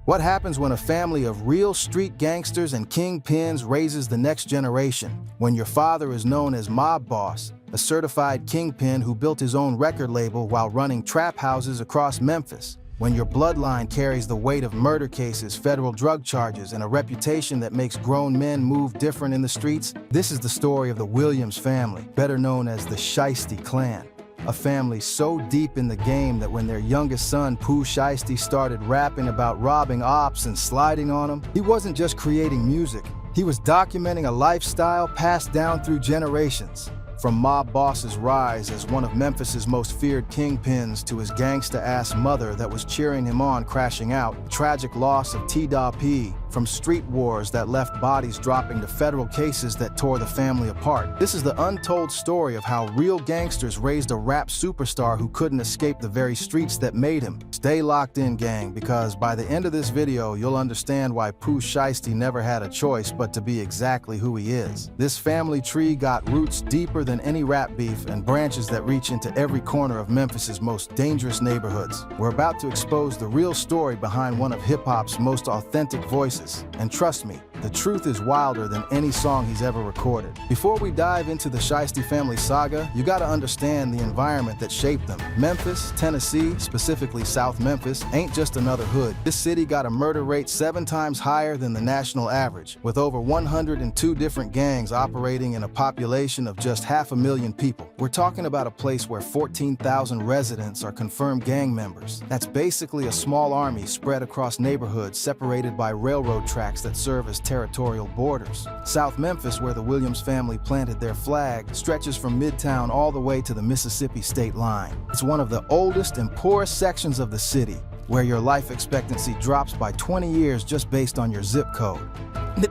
What happens when a family of real street gangsters and kingpins raises the next generation? When your father is known as Mob Boss, a certified kingpin who built his own record label while running trap houses across Memphis. When your bloodline carries the weight of murder cases, federal drug charges, and a reputation that makes grown men move different in the streets. This is the story of the Williams family, better known as the Shiesty clan. A family so deep in the game that when their youngest son, Pooh Shiesty, started rapping about robbing ops and sliding on them, he wasn't just creating music. He was documenting a lifestyle passed down through generations. From Mob Boss's rise as one of Memphis's most feared kingpins to his gangsta-ass mother that was cheering him on crashing out, tragic loss of Tah P, from street wars that left bodies dropping to federal cases that tore the family apart. This is the untold story of how real gangsters raised a rap superstar who couldn't escape the very streets that made him. Stay locked in, gang, because by the end of this video, you'll understand why Pooh Shiesty never had a choice but to be exactly who he is. This family tree got roots deeper than any rap beef and branches that reach into every corner of Memphis's most dangerous neighborhoods. We're about to expose the real story behind one of hip-hop's most authentic voices. And trust me, the truth is wilder than any song he's ever recorded. Before we dive into the Shiesty family saga, you gotta understand the environment that shaped them. Memphis, Tennessee, specifically South Memphis, ain't just another hood. This city got a murder rate 7 times higher than the national average, with over 102 different gangs operating in a population of just 500,000 people. We're talking about a place where 14,000 residents are confirmed gang members. That's basically a small army spread across neighborhoods separated by railroad tracks that serve as territorial borders. South Memphis, where the Williams family planted their flag, stretches from Midtown all the way to the Mississippi state line. It's one of the oldest and poorest sections of the city, where your life expectancy drops by 20 years just based on your zip code.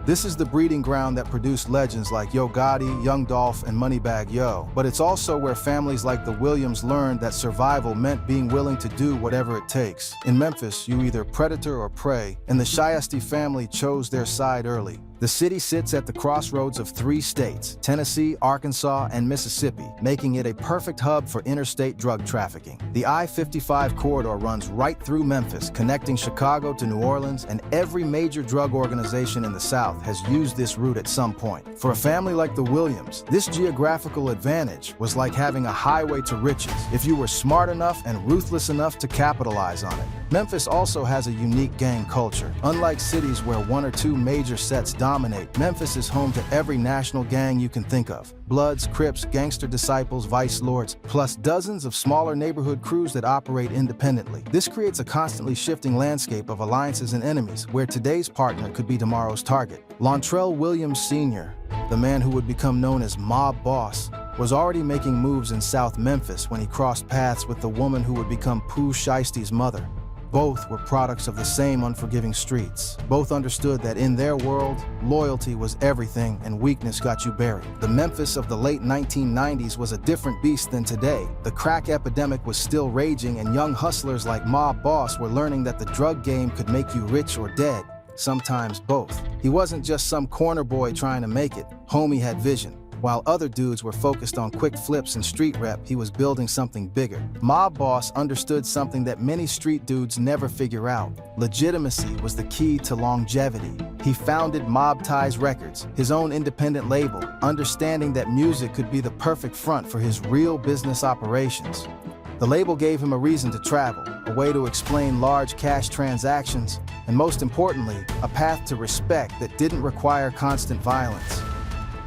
This is the breeding ground that produced legends like Yo Gotti, Young Dolph, and Moneybagg Yo. But it's also where families like the Williams learned that survival meant being willing to do whatever it takes. In Memphis, you either predator or prey, and the Shiesty family chose their side early. The city sits at the crossroads of 3 states, Tennessee, Arkansas, and Mississippi, making it a perfect hub for interstate drug trafficking. The I-55 corridor runs right through Memphis, connecting Chicago to New Orleans, and every major drug organization in the South has used this route at some point. For a family like the Williams, this geographical advantage was like having a highway to riches, if you were smart enough and ruthless enough to capitalize on it. Memphis also has a unique gang culture. Unlike cities where 1 or 2 major sets dominate, Memphis is home to every national gang you can think of. Bloods, Crips, Gangster Disciples, Vice Lords, plus dozens of smaller neighborhood crews that operate independently. This creates a constantly shifting landscape of alliances and enemies, where today's partner could be tomorrow's target. Lontrell Williams Sr., the man who would become known as Mob Boss, was already making moves in South Memphis when he crossed paths with the woman who would become Pooh Shiesty's mother. Both were products of the same unforgiving streets. Both understood that in their world, loyalty was everything and weakness got you buried. The Memphis of the late 1990s was a different beast than today. The crack epidemic was still raging, and young hustlers like Mob Boss were learning that the drug game could make you rich or dead, sometimes both. He wasn't just some corner boy trying to make it. Homie had vision. While other dudes were focused on quick flips and street rep, he was building something bigger. Mob Boss understood something that many street dudes never figure out. Legitimacy was the key to longevity. He founded Mob Ties Records, his own independent label, understanding that music could be the perfect front for his real business operations. The label gave him a reason to travel, a way to explain large cash transactions, and most importantly, a path to respect that didn't require constant violence.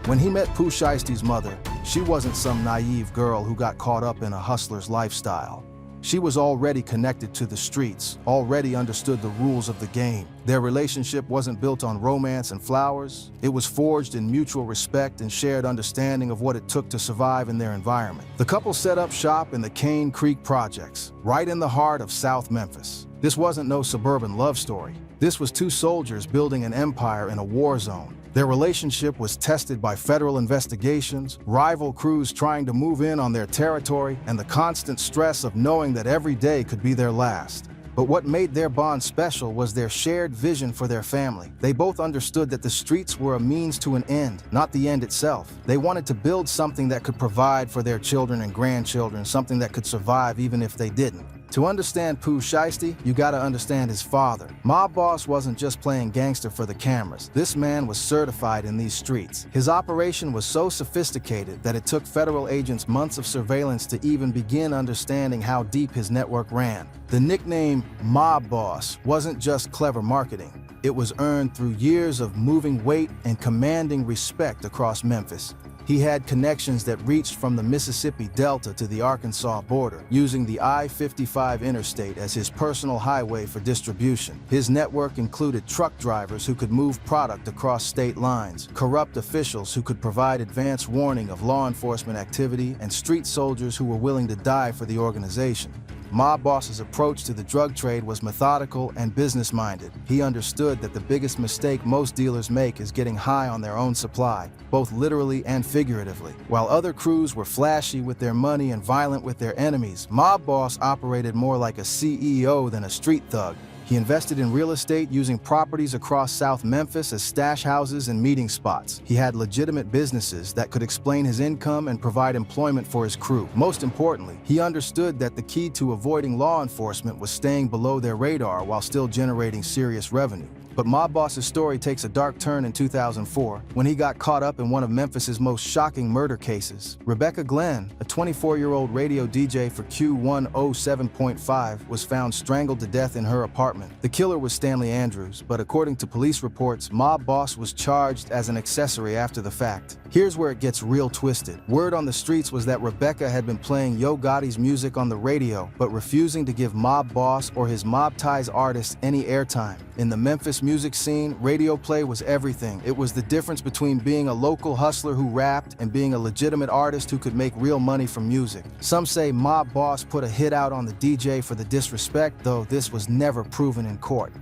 When he met Pooh Shiesty's mother, she wasn't some naive girl who got caught up in a hustler's lifestyle. She was already connected to the streets, already understood the rules of the game. Their relationship wasn't built on romance and flowers. It was forged in mutual respect and shared understanding of what it took to survive in their environment. The couple set up shop in the Cane Creek Projects, right in the heart of South Memphis. This wasn't no suburban love story. This was 2 soldiers building an empire in a war zone. Their relationship was tested by federal investigations, rival crews trying to move in on their territory, and the constant stress of knowing that every day could be their last. But what made their bond special was their shared vision for their family. They both understood that the streets were a means to an end, not the end itself. They wanted to build something that could provide for their children and grandchildren, something that could survive even if they didn't. To understand Pooh Shiesty, you gotta understand his father. Mob Boss wasn't just playing gangster for the cameras. This man was certified in these streets. His operation was so sophisticated that it took federal agents months of surveillance to even begin understanding how deep his network ran. The nickname Mob Boss wasn't just clever marketing. It was earned through years of moving weight and commanding respect across Memphis. He had connections that reached from the Mississippi Delta to the Arkansas border, using the I-55 interstate as his personal highway for distribution. His network included truck drivers who could move product across state lines, corrupt officials who could provide advance warning of law enforcement activity, and street soldiers who were willing to die for the organization. Mob Boss's approach to the drug trade was methodical and business-minded. He understood that the biggest mistake most dealers make is getting high on their own supply, both literally and figuratively. While other crews were flashy with their money and violent with their enemies, Mob Boss operated more like a CEO than a street thug. He invested in real estate, using properties across South Memphis as stash houses and meeting spots. He had legitimate businesses that could explain his income and provide employment for his crew. Most importantly, he understood that the key to avoiding law enforcement was staying below their radar while still generating serious revenue. But Mob Boss's story takes a dark turn in 2004 when he got caught up in one of Memphis's most shocking murder cases. Rebecca Glenn, a 24-year-old radio DJ for Q107.5, was found strangled to death in her apartment. The killer was Stanley Andrews, but according to police reports, Mob Boss was charged as an accessory after the fact. Here's where it gets real twisted. Word on the streets was that Rebecca had been playing Yo Gotti's music on the radio, but refusing to give Mob Boss or his mob ties artists any airtime. In the Memphis music scene, radio play was everything. It was the difference between being a local hustler who rapped and being a legitimate artist who could make real money from music. Some say Mob Boss put a hit out on the DJ for the disrespect, though this was never proven in court.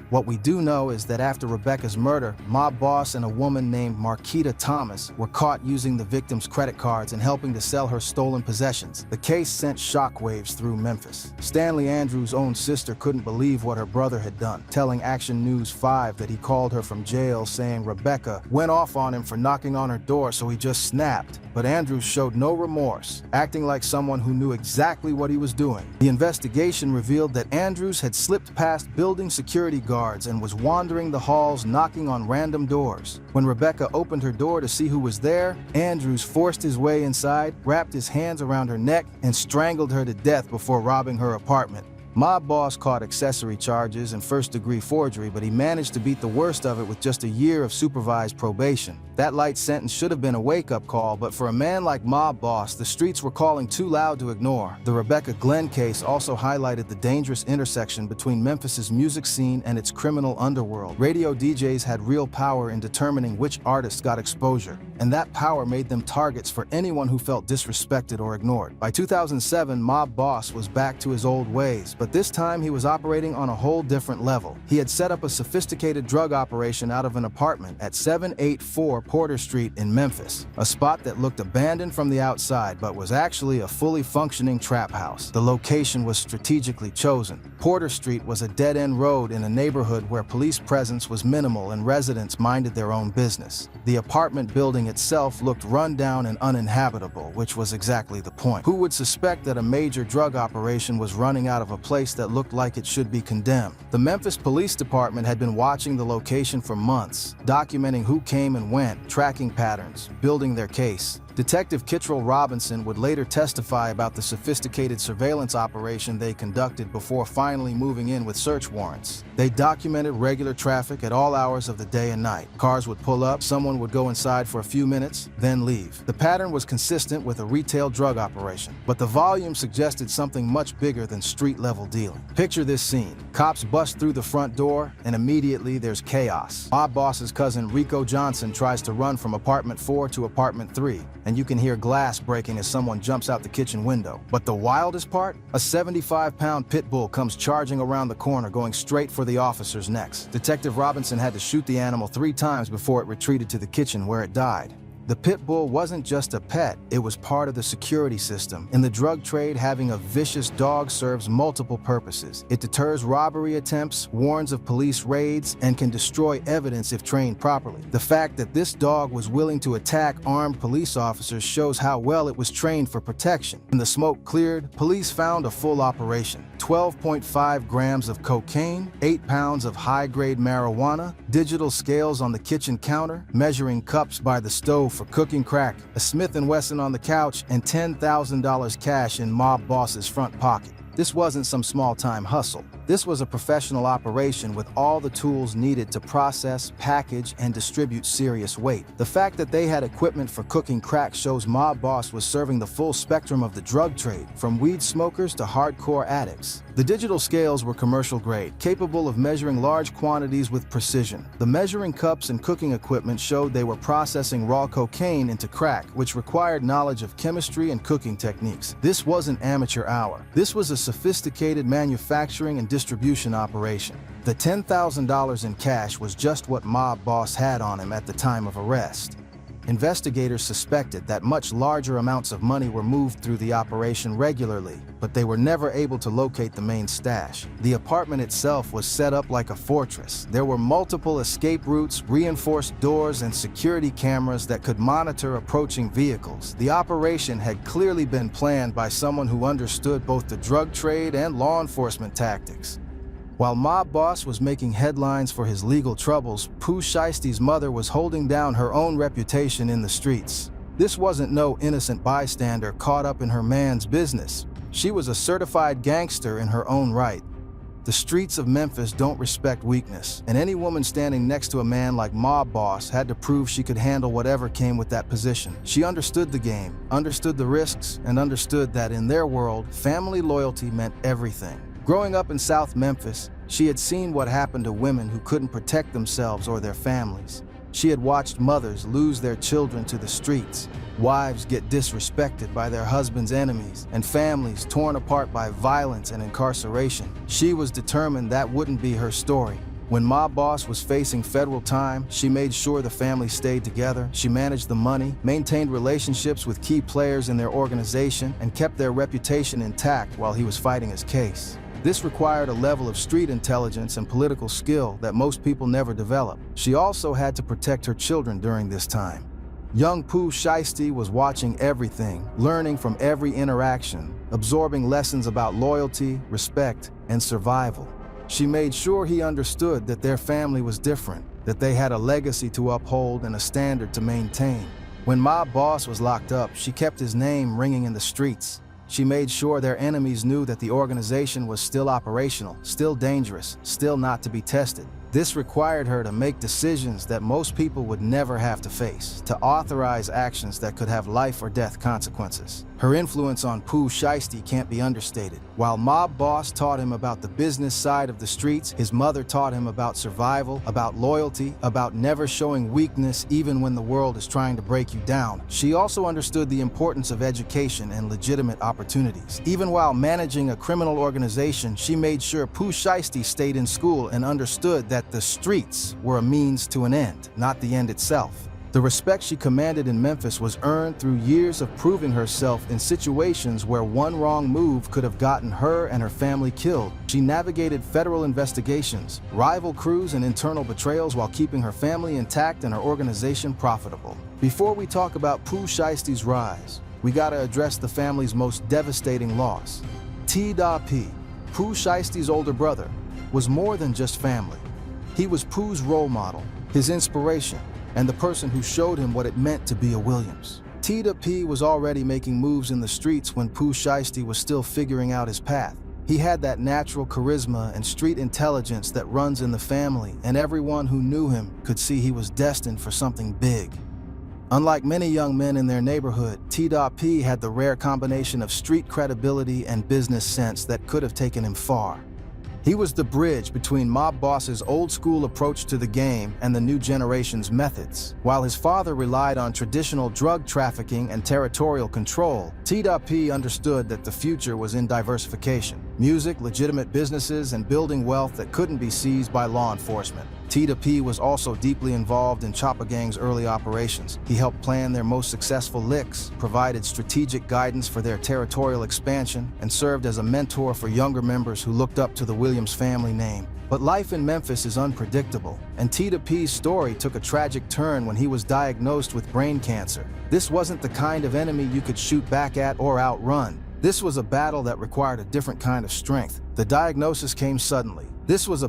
What we do know is that after Rebecca's murder, Mob Boss and a woman named Marquita Thomas were caught using the victim's credit cards and helping to sell her stolen possessions. The case sent shockwaves through Memphis. Stanley Andrews' own sister couldn't believe what her brother had done, telling Action News 5 that he called her from jail saying Rebecca went off on him for knocking on her door, so he just snapped. But Andrews showed no remorse, acting like someone who knew exactly what he was doing. The investigation revealed that Andrews had slipped past building security guards and was wandering the halls knocking on random doors. When Rebecca opened her door to see who was there, Andrews forced his way inside, wrapped his hands around her neck, and strangled her to death before robbing her apartment. Mob Boss caught accessory charges and first-degree forgery, but he managed to beat the worst of it with just a year of supervised probation. That light sentence should have been a wake-up call, but for a man like Mob Boss, the streets were calling too loud to ignore. The Rebecca Glenn case also highlighted the dangerous intersection between Memphis's music scene and its criminal underworld. Radio DJs had real power in determining which artists got exposure, and that power made them targets for anyone who felt disrespected or ignored. By 2007, Mob Boss was back to his old ways, but this time he was operating on a whole different level. He had set up a sophisticated drug operation out of an apartment at 784 Porter Street in Memphis, a spot that looked abandoned from the outside but was actually a fully functioning trap house. The location was strategically chosen. Porter Street was a dead-end road in a neighborhood where police presence was minimal and residents minded their own business. The apartment building itself looked run down and uninhabitable, which was exactly the point. Who would suspect that a major drug operation was running out of a place that looked like it should be condemned? The Memphis Police Department had been watching the location for months, documenting who came and went, tracking patterns, building their case. Detective Kittrell Robinson would later testify about the sophisticated surveillance operation they conducted before finally moving in with search warrants. They documented regular traffic at all hours of the day and night. Cars would pull up, someone would go inside for a few minutes, then leave. The pattern was consistent with a retail drug operation, but the volume suggested something much bigger than street-level dealing. Picture this scene. Cops bust through the front door, and immediately there's chaos. Mob Boss's cousin Rico Johnson tries to run from apartment 4 to apartment 3. And you can hear glass breaking as someone jumps out the kitchen window. But the wildest part? A 75-pound pit bull comes charging around the corner, going straight for the officer's necks. Detective Robinson had to shoot the animal 3 times before it retreated to the kitchen where it died. The pit bull wasn't just a pet, it was part of the security system. In the drug trade, having a vicious dog serves multiple purposes. It deters robbery attempts, warns of police raids, and can destroy evidence if trained properly. The fact that this dog was willing to attack armed police officers shows how well it was trained for protection. When the smoke cleared, police found a full operation. 12.5 grams of cocaine, 8 pounds of high-grade marijuana, digital scales on the kitchen counter, measuring cups by the stove for cooking crack, a Smith & Wesson on the couch, and $10,000 cash in mob boss's front pocket. This wasn't some small-time hustle. This was a professional operation with all the tools needed to process, package, and distribute serious weight. The fact that they had equipment for cooking crack shows Mob Boss was serving the full spectrum of the drug trade, from weed smokers to hardcore addicts. The digital scales were commercial grade, capable of measuring large quantities with precision. The measuring cups and cooking equipment showed they were processing raw cocaine into crack, which required knowledge of chemistry and cooking techniques. This wasn't amateur hour. This was a sophisticated manufacturing and distribution operation. The $10,000 in cash was just what Mob Boss had on him at the time of arrest. Investigators suspected that much larger amounts of money were moved through the operation regularly, but they were never able to locate the main stash. The apartment itself was set up like a fortress. There were multiple escape routes, reinforced doors, and security cameras that could monitor approaching vehicles. The operation had clearly been planned by someone who understood both the drug trade and law enforcement tactics. While Mob Boss was making headlines for his legal troubles, Pooh Shiesty's mother was holding down her own reputation in the streets. This wasn't no innocent bystander caught up in her man's business. She was a certified gangster in her own right. The streets of Memphis don't respect weakness, and any woman standing next to a man like Mob Boss had to prove she could handle whatever came with that position. She understood the game, understood the risks, and understood that in their world, family loyalty meant everything. Growing up in South Memphis, she had seen what happened to women who couldn't protect themselves or their families. She had watched mothers lose their children to the streets, wives get disrespected by their husbands' enemies, and families torn apart by violence and incarceration. She was determined that wouldn't be her story. When Mob Boss was facing federal time, she made sure the family stayed together. She managed the money, maintained relationships with key players in their organization, and kept their reputation intact while he was fighting his case. This required a level of street intelligence and political skill that most people never develop. She also had to protect her children during this time. Young Pooh Shiesty was watching everything, learning from every interaction, absorbing lessons about loyalty, respect, and survival. She made sure he understood that their family was different, that they had a legacy to uphold and a standard to maintain. When Mob Boss was locked up, she kept his name ringing in the streets. She made sure their enemies knew that the organization was still operational, still dangerous, still not to be tested. This required her to make decisions that most people would never have to face, to authorize actions that could have life or death consequences. Her influence on Pooh Shiesty can't be understated. While Mob Boss taught him about the business side of the streets, his mother taught him about survival, about loyalty, about never showing weakness even when the world is trying to break you down. She also understood the importance of education and legitimate opportunities. Even while managing a criminal organization, she made sure Pooh Shiesty stayed in school and understood that the streets were a means to an end, not the end itself. The respect she commanded in Memphis was earned through years of proving herself in situations where one wrong move could have gotten her and her family killed. She navigated federal investigations, rival crews, and internal betrayals while keeping her family intact and her organization profitable. Before we talk about Pooh Shiesty's rise, we gotta address the family's most devastating loss. Tah P, Pooh Shiesty's older brother, was more than just family. He was Pooh's role model, his inspiration, and the person who showed him what it meant to be a Williams. Tah P was already making moves in the streets when Pooh Shiesty was still figuring out his path. He had that natural charisma and street intelligence that runs in the family, and everyone who knew him could see he was destined for something big. Unlike many young men in their neighborhood, Tah P had the rare combination of street credibility and business sense that could have taken him far. He was the bridge between Mob Boss's old-school approach to the game and the new generation's methods. While his father relied on traditional drug trafficking and territorial control, Tah P understood that the future was in diversification. Music, legitimate businesses, and building wealth that couldn't be seized by law enforcement. Tah P was also deeply involved in Choppa Gang's early operations. He helped plan their most successful licks, provided strategic guidance for their territorial expansion, and served as a mentor for younger members who looked up to the Williams family name. But life in Memphis is unpredictable, and Tah P's story took a tragic turn when he was diagnosed with brain cancer. This wasn't the kind of enemy you could shoot back at or outrun. This was a battle that required a different kind of strength. The diagnosis came suddenly. Tah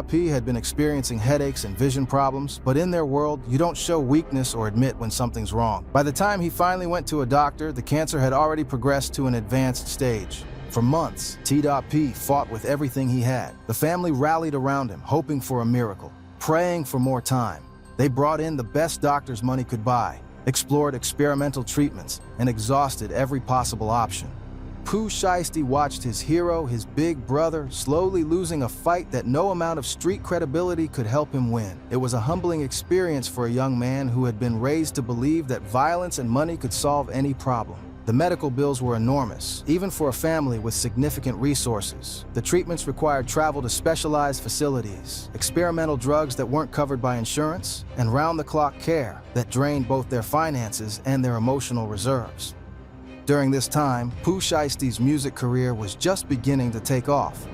P had been experiencing headaches and vision problems, but in their world, you don't show weakness or admit when something's wrong. By the time he finally went to a doctor, the cancer had already progressed to an advanced stage. For months, Tah P fought with everything he had. The family rallied around him, hoping for a miracle, praying for more time. They brought in the best doctors money could buy, explored experimental treatments, and exhausted every possible option. Shiesty watched his hero, his big brother, slowly losing a fight that no amount of street credibility could help him win. It was a humbling experience for a young man who had been raised to believe that violence and money could solve any problem. The medical bills were enormous, even for a family with significant resources. The treatments required travel to specialized facilities, experimental drugs that weren't covered by insurance, and round-the-clock care that drained both their finances and their emotional reserves. During this time, Shiesty's music career was just beginning to take off.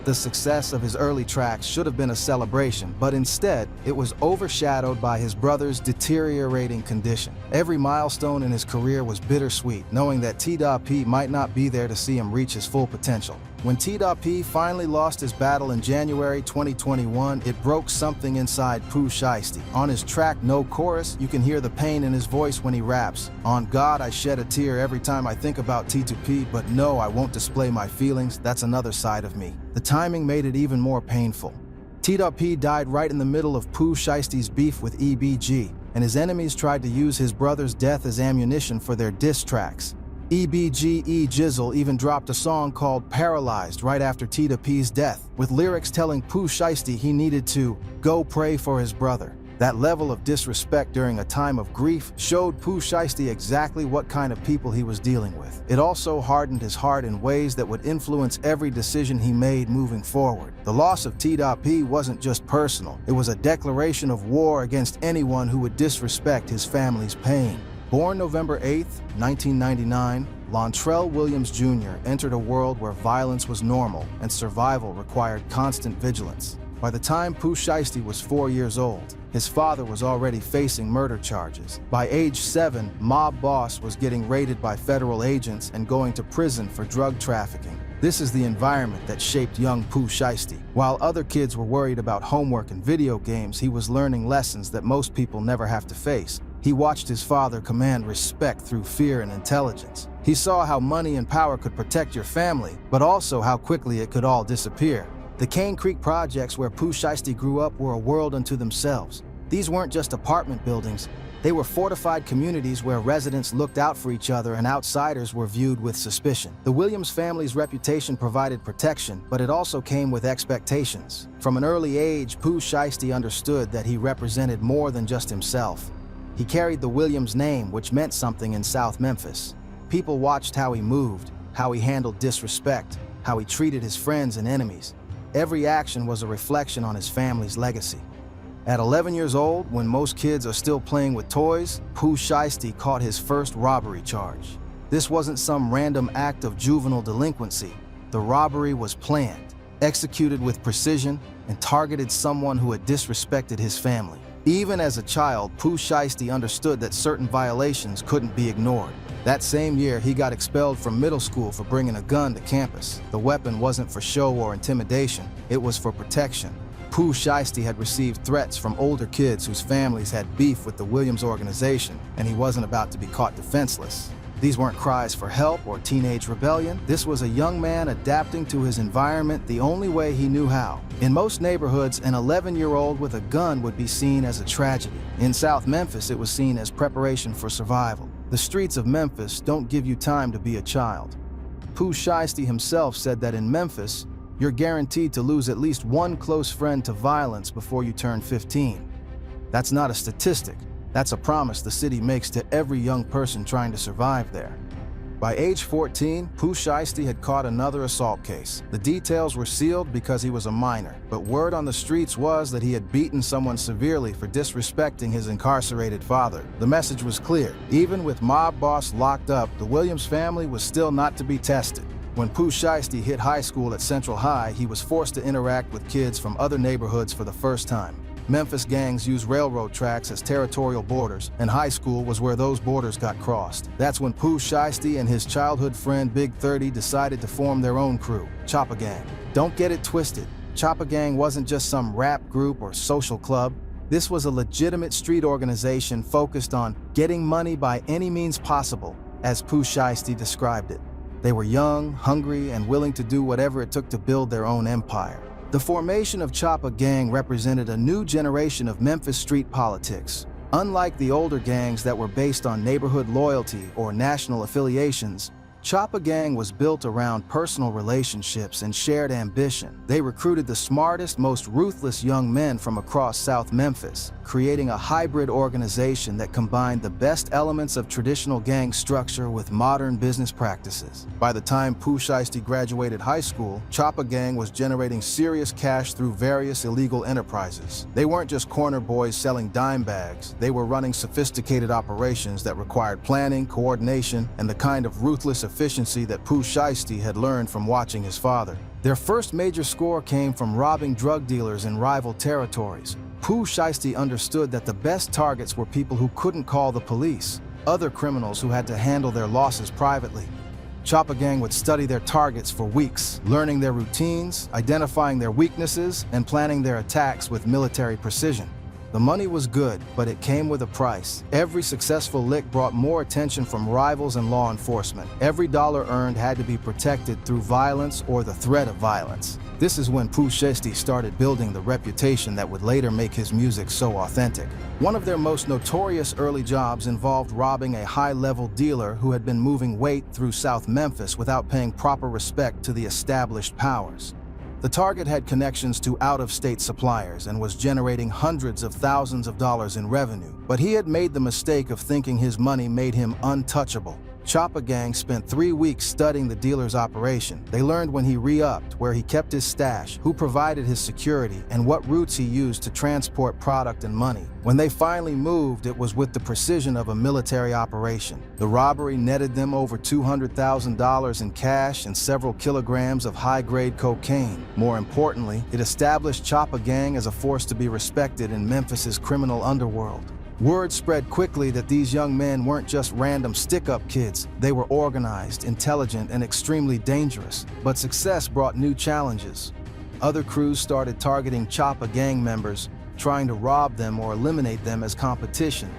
The success of his early tracks should have been a celebration, but instead, it was overshadowed by his brother's deteriorating condition. Every milestone in his career was bittersweet, knowing that Tah P might not be there to see him reach his full potential. When Tah P finally lost his battle in January 2021, it broke something inside Shiesty. On his track No Chorus, you can hear the pain in his voice when he raps. "On God, I shed a tear every time I think about Tah P, but no, I won't display my feelings, that's another side of me." The timing made it even more painful. Tah P died right in the middle of Shiesty's beef with EBG, and his enemies tried to use his brother's death as ammunition for their diss tracks. EBG Jizzle even dropped a song called Paralyzed right after Tah P's death, with lyrics telling Shiesty he needed to go pray for his brother. That level of disrespect during a time of grief showed Shiesty exactly what kind of people he was dealing with. It also hardened his heart in ways that would influence every decision he made moving forward. The loss of Tah P wasn't just personal, it was a declaration of war against anyone who would disrespect his family's pain. Born November 8, 1999, Lontrell Williams Jr. entered a world where violence was normal and survival required constant vigilance. By the time Shiesty was 4 years old, his father was already facing murder charges. By age 7, Mob Boss was getting raided by federal agents and going to prison for drug trafficking. This is the environment that shaped young Shiesty. While other kids were worried about homework and video games, he was learning lessons that most people never have to face. He watched his father command respect through fear and intelligence. He saw how money and power could protect your family, but also how quickly it could all disappear. The Cane Creek projects where Shiesty grew up were a world unto themselves. These weren't just apartment buildings. They were fortified communities where residents looked out for each other and outsiders were viewed with suspicion. The Williams family's reputation provided protection, but it also came with expectations. From an early age, Shiesty understood that he represented more than just himself. He carried the Williams name, which meant something in South Memphis. People watched how he moved, how he handled disrespect, how he treated his friends and enemies. Every action was a reflection on his family's legacy. At 11 years old, when most kids are still playing with toys, Shiesty caught his first robbery charge. This wasn't some random act of juvenile delinquency. The robbery was planned, executed with precision, and targeted someone who had disrespected his family. Even as a child, Shiesty understood that certain violations couldn't be ignored. That same year, he got expelled from middle school for bringing a gun to campus. The weapon wasn't for show or intimidation, it was for protection. Shiesty had received threats from older kids whose families had beef with the Williams organization, and he wasn't about to be caught defenseless. These weren't cries for help or teenage rebellion. This was a young man adapting to his environment the only way he knew how. In most neighborhoods, an 11-year-old with a gun would be seen as a tragedy. In South Memphis, it was seen as preparation for survival. The streets of Memphis don't give you time to be a child. Shiesty himself said that in Memphis, you're guaranteed to lose at least one close friend to violence before you turn 15. That's not a statistic. That's a promise the city makes to every young person trying to survive there. By age 14, Shiesty had caught another assault case. The details were sealed because he was a minor, but word on the streets was that he had beaten someone severely for disrespecting his incarcerated father. The message was clear. Even with mob boss locked up, the Williams family was still not to be tested. When Shiesty hit high school at Central High, he was forced to interact with kids from other neighborhoods for the first time. Memphis gangs used railroad tracks as territorial borders, and high school was where those borders got crossed. That's when Shiesty and his childhood friend Big 30 decided to form their own crew, Choppa Gang. Don't get it twisted. Choppa Gang wasn't just some rap group or social club. This was a legitimate street organization focused on getting money by any means possible, as Shiesty described it. They were young, hungry, and willing to do whatever it took to build their own empire. The formation of Choppa Gang represented a new generation of Memphis street politics. Unlike the older gangs that were based on neighborhood loyalty or national affiliations, Choppa Gang was built around personal relationships and shared ambition. They recruited the smartest, most ruthless young men from across South Memphis, creating a hybrid organization that combined the best elements of traditional gang structure with modern business practices. By the time Shiesty graduated high school, Choppa Gang was generating serious cash through various illegal enterprises. They weren't just corner boys selling dime bags. They were running sophisticated operations that required planning, coordination, and the kind of ruthless efficiency that Shiesty had learned from watching his father. Their first major score came from robbing drug dealers in rival territories. Shiesty understood that the best targets were people who couldn't call the police, other criminals who had to handle their losses privately. Choppa Gang would study their targets for weeks, learning their routines, identifying their weaknesses, and planning their attacks with military precision. The money was good, but it came with a price. Every successful lick brought more attention from rivals and law enforcement. Every dollar earned had to be protected through violence or the threat of violence. This is when Shiesty started building the reputation that would later make his music so authentic. One of their most notorious early jobs involved robbing a high-level dealer who had been moving weight through South Memphis without paying proper respect to the established powers. The target had connections to out-of-state suppliers and was generating hundreds of thousands of dollars in revenue, but he had made the mistake of thinking his money made him untouchable. Choppa Gang spent 3 weeks studying the dealer's operation. They learned when he re-upped, where he kept his stash, who provided his security, and what routes he used to transport product and money. When they finally moved, it was with the precision of a military operation. The robbery netted them over $200,000 in cash and several kilograms of high-grade cocaine. More importantly, it established Choppa Gang as a force to be respected in Memphis's criminal underworld. Word spread quickly that these young men weren't just random stick-up kids. They were organized, intelligent, and extremely dangerous. But success brought new challenges. Other crews started targeting Choppa Gang members, trying to rob them or eliminate them as competition.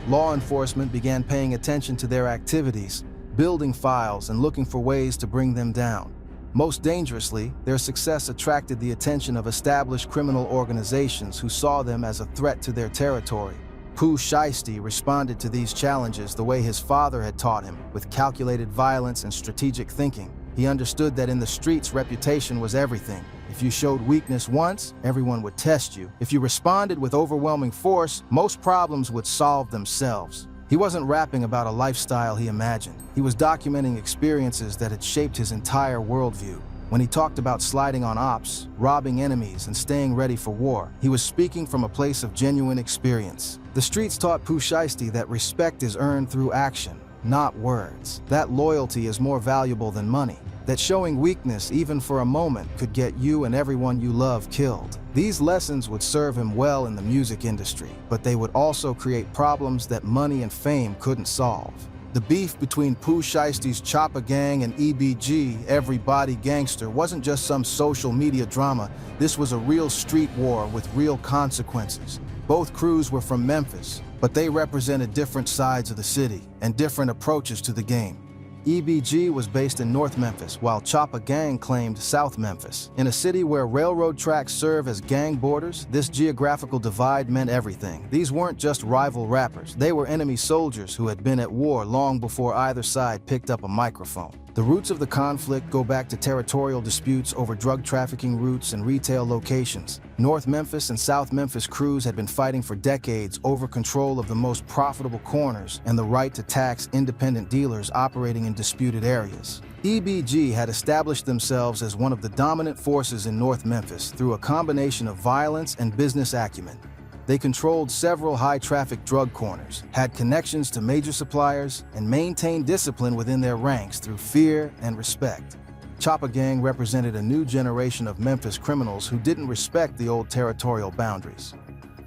Law enforcement began paying attention to their activities, building files and looking for ways to bring them down. Most dangerously, their success attracted the attention of established criminal organizations who saw them as a threat to their territory. Shiesty responded to these challenges the way his father had taught him, with calculated violence and strategic thinking. He understood that in the streets, reputation was everything. If you showed weakness once, everyone would test you. If you responded with overwhelming force, most problems would solve themselves. He wasn't rapping about a lifestyle he imagined. He was documenting experiences that had shaped his entire worldview. When he talked about sliding on ops, robbing enemies, and staying ready for war, he was speaking from a place of genuine experience. The streets taught Shiesty that respect is earned through action, not words. That loyalty is more valuable than money. That showing weakness, even for a moment, could get you and everyone you love killed. These lessons would serve him well in the music industry, but they would also create problems that money and fame couldn't solve. The beef between Shiesty's Choppa Gang and EBG, Everybody Gangster, wasn't just some social media drama. This was a real street war with real consequences. Both crews were from Memphis, but they represented different sides of the city and different approaches to the game. EBG was based in North Memphis, while Choppa Gang claimed South Memphis. In a city where railroad tracks serve as gang borders, this geographical divide meant everything. These weren't just rival rappers. They were enemy soldiers who had been at war long before either side picked up a microphone. The roots of the conflict go back to territorial disputes over drug trafficking routes and retail locations. North Memphis and South Memphis crews had been fighting for decades over control of the most profitable corners and the right to tax independent dealers operating in disputed areas. EBG had established themselves as one of the dominant forces in North Memphis through a combination of violence and business acumen. They controlled several high-traffic drug corners, had connections to major suppliers, and maintained discipline within their ranks through fear and respect. Choppa Gang represented a new generation of Memphis criminals who didn't respect the old territorial boundaries.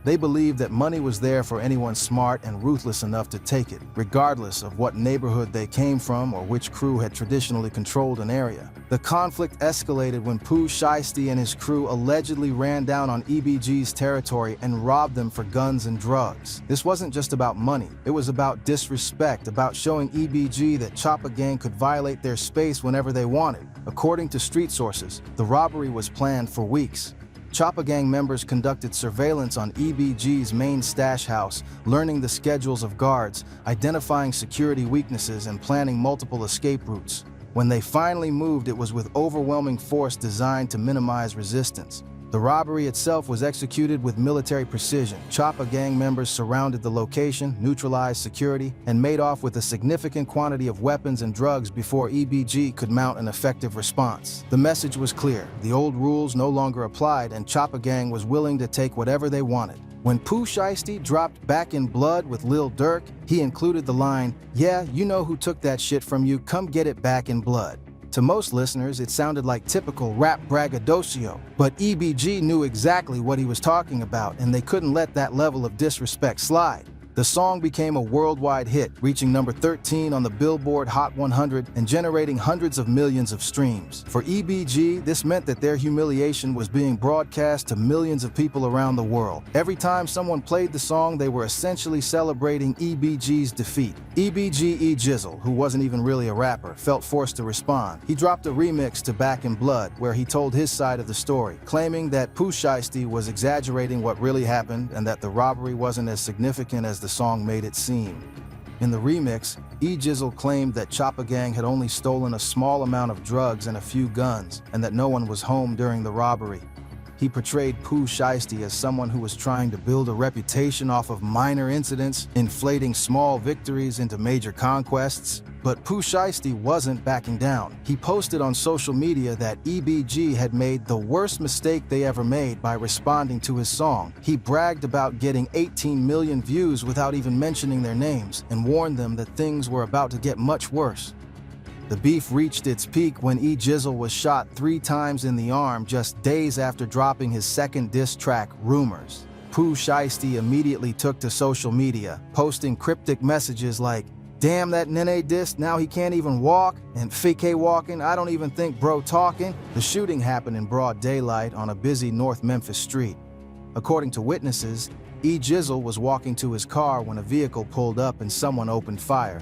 They believed that money was there for anyone smart and ruthless enough to take it, regardless of what neighborhood they came from or which crew had traditionally controlled an area. The conflict escalated when Shiesty and his crew allegedly ran down on EBG's territory and robbed them for guns and drugs. This wasn't just about money, it was about disrespect, about showing EBG that Choppa Gang could violate their space whenever they wanted. According to street sources, the robbery was planned for weeks. Choppa Gang members conducted surveillance on EBG's main stash house, learning the schedules of guards, identifying security weaknesses, and planning multiple escape routes. When they finally moved, it was with overwhelming force designed to minimize resistance. The robbery itself was executed with military precision. Choppa Gang members surrounded the location, neutralized security, and made off with a significant quantity of weapons and drugs before EBG could mount an effective response. The message was clear. The old rules no longer applied, and Choppa Gang was willing to take whatever they wanted. When Shiesty dropped Back in Blood with Lil Durk, he included the line, "Yeah, you know who took that shit from you, come get it back in blood." To most listeners, it sounded like typical rap braggadocio, but EBG knew exactly what he was talking about, and they couldn't let that level of disrespect slide. The song became a worldwide hit, reaching number 13 on the Billboard Hot 100 and generating hundreds of millions of streams. For EBG, this meant that their humiliation was being broadcast to millions of people around the world. Every time someone played the song, they were essentially celebrating EBG's defeat. EBG Jizzle, who wasn't even really a rapper, felt forced to respond. He dropped a remix to Back in Blood, where he told his side of the story, claiming that Shiesty was exaggerating what really happened and that the robbery wasn't as significant as the song made it seem. In the remix, Jizzle claimed that Choppa Gang had only stolen a small amount of drugs and a few guns, and that no one was home during the robbery. He portrayed Shiesty as someone who was trying to build a reputation off of minor incidents, inflating small victories into major conquests. But Shiesty wasn't backing down. He posted on social media that EBG had made the worst mistake they ever made by responding to his song. He bragged about getting 18 million views without even mentioning their names, and warned them that things were about to get much worse. The beef reached its peak when Jizzle was shot 3 times in the arm just days after dropping his second diss track, Rumors. Shiesty immediately took to social media, posting cryptic messages like, "Damn, that Nene dissed, now he can't even walk," and "Fake walking, I don't even think bro talking." The shooting happened in broad daylight on a busy North Memphis street. According to witnesses, Jizzle was walking to his car when a vehicle pulled up and someone opened fire.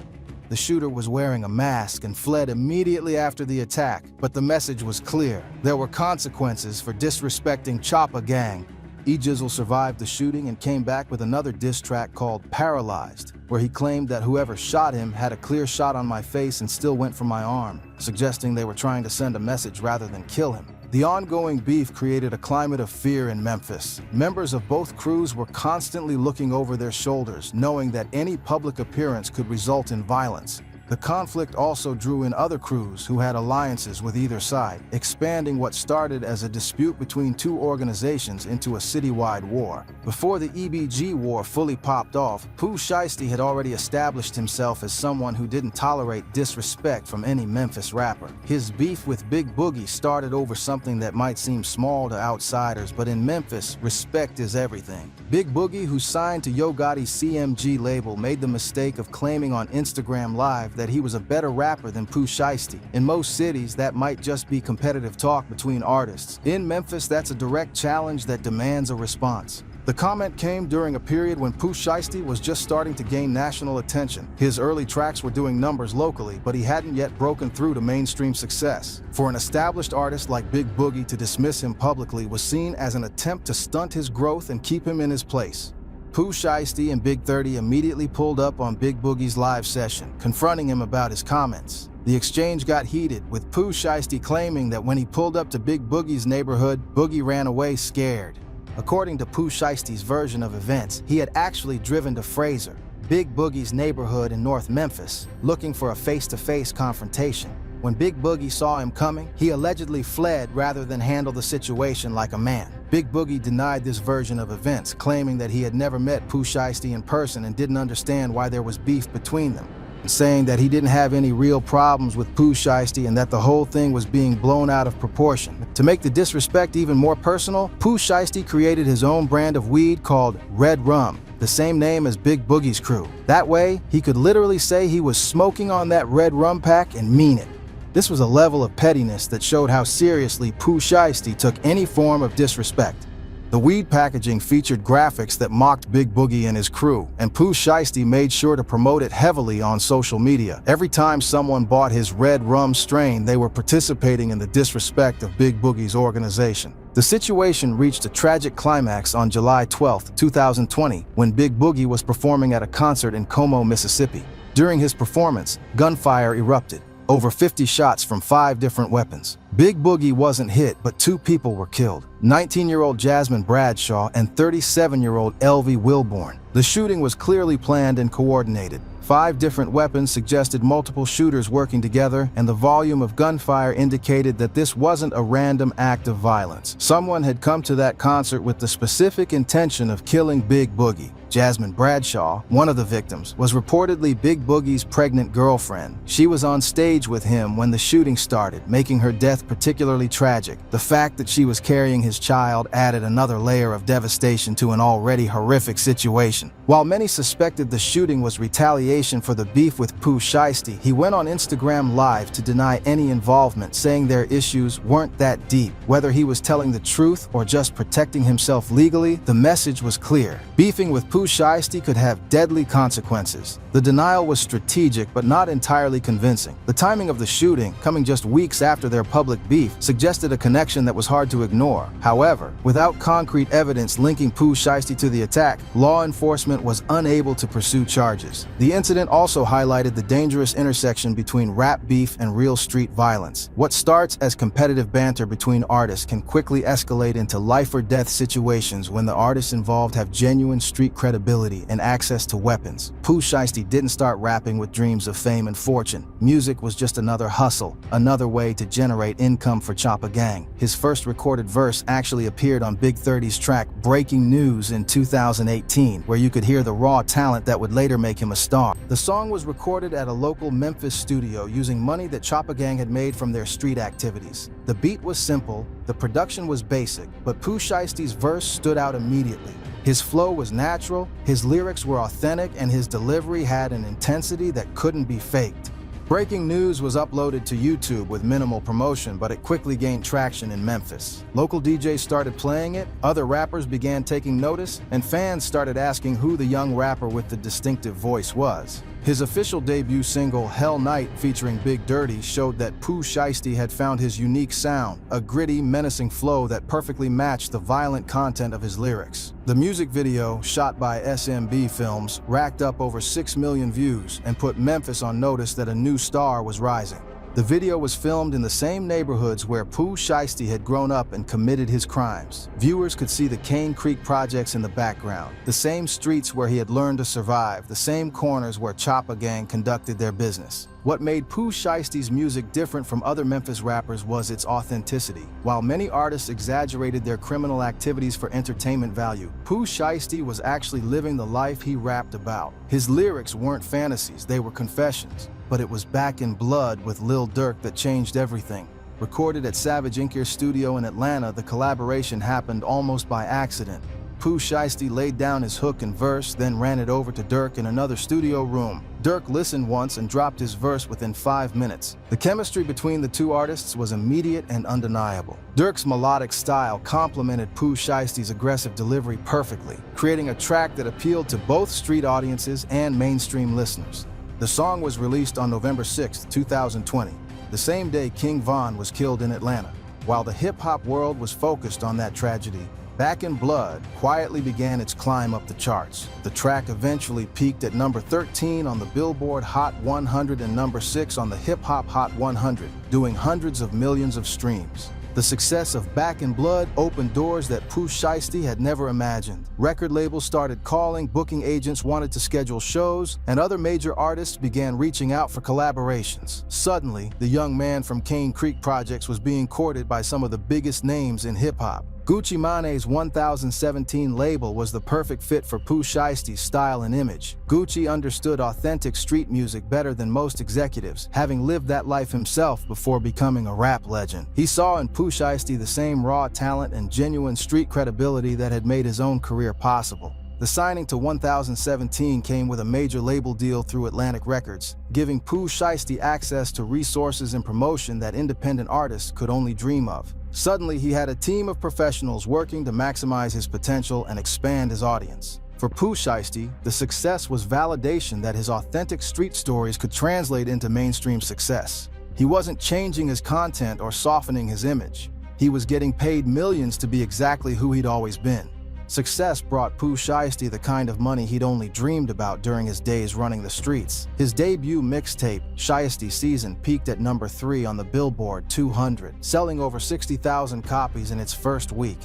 The shooter was wearing a mask and fled immediately after the attack, but the message was clear. There were consequences for disrespecting Choppa Gang. Jizzle survived the shooting and came back with another diss track called Paralyzed, where he claimed that whoever shot him had a clear shot on my face and still went for my arm, suggesting they were trying to send a message rather than kill him. The ongoing beef created a climate of fear in Memphis. Members of both crews were constantly looking over their shoulders, knowing that any public appearance could result in violence. The conflict also drew in other crews who had alliances with either side, expanding what started as a dispute between two organizations into a citywide war. Before the EBG war fully popped off, Shiesty had already established himself as someone who didn't tolerate disrespect from any Memphis rapper. His beef with Big Boogie started over something that might seem small to outsiders, but in Memphis, respect is everything. Big Boogie, who signed to Yo Gotti's CMG label, made the mistake of claiming on Instagram Live that he was a better rapper than Shiesty. In most cities, that might just be competitive talk between artists. In Memphis, that's a direct challenge that demands a response. The comment came during a period when Shiesty was just starting to gain national attention. His early tracks were doing numbers locally, but he hadn't yet broken through to mainstream success. For an established artist like Big Boogie to dismiss him publicly was seen as an attempt to stunt his growth and keep him in his place. Shiesty and Big 30 immediately pulled up on Big Boogie's live session, confronting him about his comments. The exchange got heated, with Pooh Shiesty claiming that when he pulled up to Big Boogie's neighborhood, Boogie ran away scared. According to Pooh Shiesty's version of events, he had actually driven to Fraser, Big Boogie's neighborhood in North Memphis, looking for a face-to-face confrontation. When Big Boogie saw him coming, he allegedly fled rather than handle the situation like a man. Big Boogie denied this version of events, claiming that he had never met Pooh Shiesty in person and didn't understand why there was beef between them, saying that he didn't have any real problems with Pooh Shiesty and that the whole thing was being blown out of proportion. To make the disrespect even more personal, Pooh Shiesty created his own brand of weed called Red Rum, the same name as Big Boogie's crew. That way, he could literally say he was smoking on that red rum pack and mean it. This was a level of pettiness that showed how seriously Pooh Shiesty took any form of disrespect. The weed packaging featured graphics that mocked Big Boogie and his crew, and Pooh Shiesty made sure to promote it heavily on social media. Every time someone bought his red rum strain, they were participating in the disrespect of Big Boogie's organization. The situation reached a tragic climax on July 12, 2020, when Big Boogie was performing at a concert in Como, Mississippi. During his performance, gunfire erupted. Over 50 shots from 5 different weapons. Big Boogie wasn't hit, but 2 people were killed. 19-year-old Jasmine Bradshaw and 37-year-old Elvie Wilborn. The shooting was clearly planned and coordinated. 5 different weapons suggested multiple shooters working together, and the volume of gunfire indicated that this wasn't a random act of violence. Someone had come to that concert with the specific intention of killing Big Boogie. Jasmine Bradshaw, one of the victims, was reportedly Big Boogie's pregnant girlfriend. She was on stage with him when the shooting started, making her death particularly tragic. The fact that she was carrying his child added another layer of devastation to an already horrific situation. While many suspected the shooting was retaliation for the beef with Pooh Shiesty, he went on Instagram Live to deny any involvement, saying their issues weren't that deep. Whether he was telling the truth or just protecting himself legally, the message was clear. Beefing with Pooh Shiesty could have deadly consequences. The denial was strategic but not entirely convincing. The timing of the shooting, coming just weeks after their public beef, suggested a connection that was hard to ignore. However, without concrete evidence linking Pooh Shiesty to the attack, law enforcement was unable to pursue charges. The incident also highlighted the dangerous intersection between rap beef and real street violence. What starts as competitive banter between artists can quickly escalate into life-or-death situations when the artists involved have genuine street credibility and access to weapons. Pooh Shiesty didn't start rapping with dreams of fame and fortune. Music was just another hustle, another way to generate income for Choppa Gang. His first recorded verse actually appeared on Big 30's track Breaking News in 2018, where you could hear the raw talent that would later make him a star. The song was recorded at a local Memphis studio using money that Choppa Gang had made from their street activities. The beat was simple, the production was basic, but Pooh Shiesty's verse stood out immediately. His flow was natural, his lyrics were authentic, and his delivery had an intensity that couldn't be faked. Breaking News was uploaded to YouTube with minimal promotion, but it quickly gained traction in Memphis. Local DJs started playing it, other rappers began taking notice, and fans started asking who the young rapper with the distinctive voice was. His official debut single, Hell Night, featuring Big Dirty, showed that Pooh Shiesty had found his unique sound, a gritty, menacing flow that perfectly matched the violent content of his lyrics. The music video, shot by SMB Films, racked up over 6 million views and put Memphis on notice that a new star was rising. The video was filmed in the same neighborhoods where Pooh Shiesty had grown up and committed his crimes. Viewers could see the Cane Creek projects in the background, the same streets where he had learned to survive, the same corners where Choppa Gang conducted their business. What made Pooh Shiesty's music different from other Memphis rappers was its authenticity. While many artists exaggerated their criminal activities for entertainment value, Pooh Shiesty was actually living the life he rapped about. His lyrics weren't fantasies, they were confessions. But it was Back in Blood with Lil Durk that changed everything. Recorded at Savage Inc.'s studio in Atlanta, the collaboration happened almost by accident. Pooh Shiesty laid down his hook and verse, then ran it over to Durk in another studio room. Durk listened once and dropped his verse within 5 minutes. The chemistry between the two artists was immediate and undeniable. Durk's melodic style complemented Pooh Shiesty's aggressive delivery perfectly, creating a track that appealed to both street audiences and mainstream listeners. The song was released on November 6, 2020, the same day King Von was killed in Atlanta. While the hip-hop world was focused on that tragedy, Back in Blood quietly began its climb up the charts. The track eventually peaked at number 13 on the Billboard Hot 100 and number 6 on the Hip Hop Hot 100, doing hundreds of millions of streams. The success of Back in Blood opened doors that Pooh Shiesty had never imagined. Record labels started calling, booking agents wanted to schedule shows, and other major artists began reaching out for collaborations. Suddenly, the young man from Cane Creek Projects was being courted by some of the biggest names in hip-hop. Gucci Mane's 1017 label was the perfect fit for Pooh Shiesty's style and image. Gucci understood authentic street music better than most executives, having lived that life himself before becoming a rap legend. He saw in Pooh Shiesty the same raw talent and genuine street credibility that had made his own career possible. The signing to 1017 came with a major label deal through Atlantic Records, giving Pooh Shiesty access to resources and promotion that independent artists could only dream of. Suddenly, he had a team of professionals working to maximize his potential and expand his audience. For Pooh Shiesty, the success was validation that his authentic street stories could translate into mainstream success. He wasn't changing his content or softening his image. He was getting paid millions to be exactly who he'd always been. Success brought Pooh Shiesty the kind of money he'd only dreamed about during his days running the streets. His debut mixtape, Shiesty Season, peaked at number 3 on the Billboard 200, selling over 60,000 copies in its first week.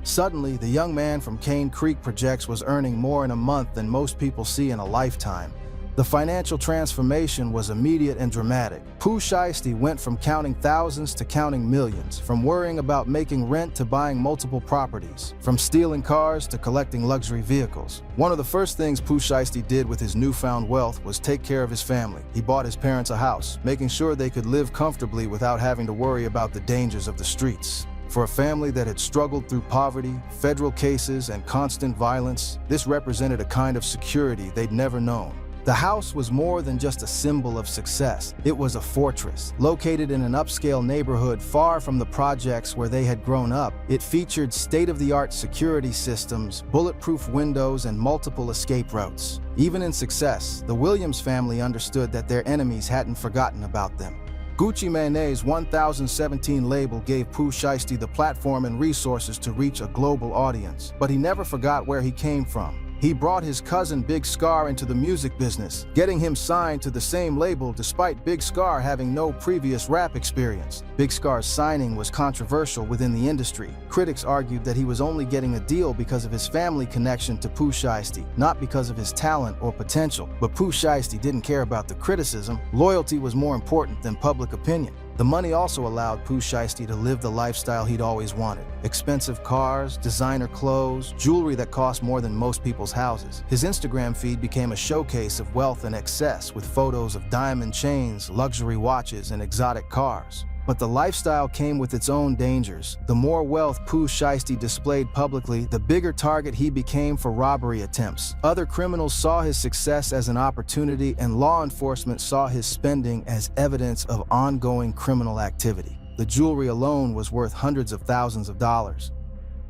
Suddenly, the young man from Cane Creek Projects was earning more in a month than most people see in a lifetime. The financial transformation was immediate and dramatic. Pooh Shiesty went from counting thousands to counting millions, from worrying about making rent to buying multiple properties, from stealing cars to collecting luxury vehicles. One of the first things Pooh Shiesty did with his newfound wealth was take care of his family. He bought his parents a house, making sure they could live comfortably without having to worry about the dangers of the streets. For a family that had struggled through poverty, federal cases, and constant violence, this represented a kind of security they'd never known. The house was more than just a symbol of success. It was a fortress. Located in an upscale neighborhood far from the projects where they had grown up, it featured state-of-the-art security systems, bulletproof windows, and multiple escape routes. Even in success, the Williams family understood that their enemies hadn't forgotten about them. Gucci Mane's 1017 label gave Pooh Shiesty the platform and resources to reach a global audience, but he never forgot where he came from. He brought his cousin Big Scar into the music business, getting him signed to the same label despite Big Scar having no previous rap experience. Big Scar's signing was controversial within the industry. Critics argued that he was only getting a deal because of his family connection to Pooh Shiesty, not because of his talent or potential. But Pooh Shiesty didn't care about the criticism. Loyalty was more important than public opinion. The money also allowed Pooh Shiesty to live the lifestyle he'd always wanted. Expensive cars, designer clothes, jewelry that cost more than most people's houses. His Instagram feed became a showcase of wealth and excess, with photos of diamond chains, luxury watches, and exotic cars. But the lifestyle came with its own dangers. The more wealth Pooh Shiesty displayed publicly, the bigger target he became for robbery attempts. Other criminals saw his success as an opportunity, and law enforcement saw his spending as evidence of ongoing criminal activity. The jewelry alone was worth hundreds of thousands of dollars.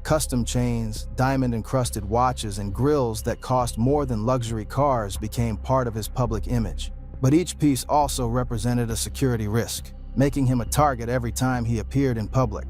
Custom chains, diamond-encrusted watches, and grills that cost more than luxury cars became part of his public image. But each piece also represented a security risk, making him a target every time he appeared in public.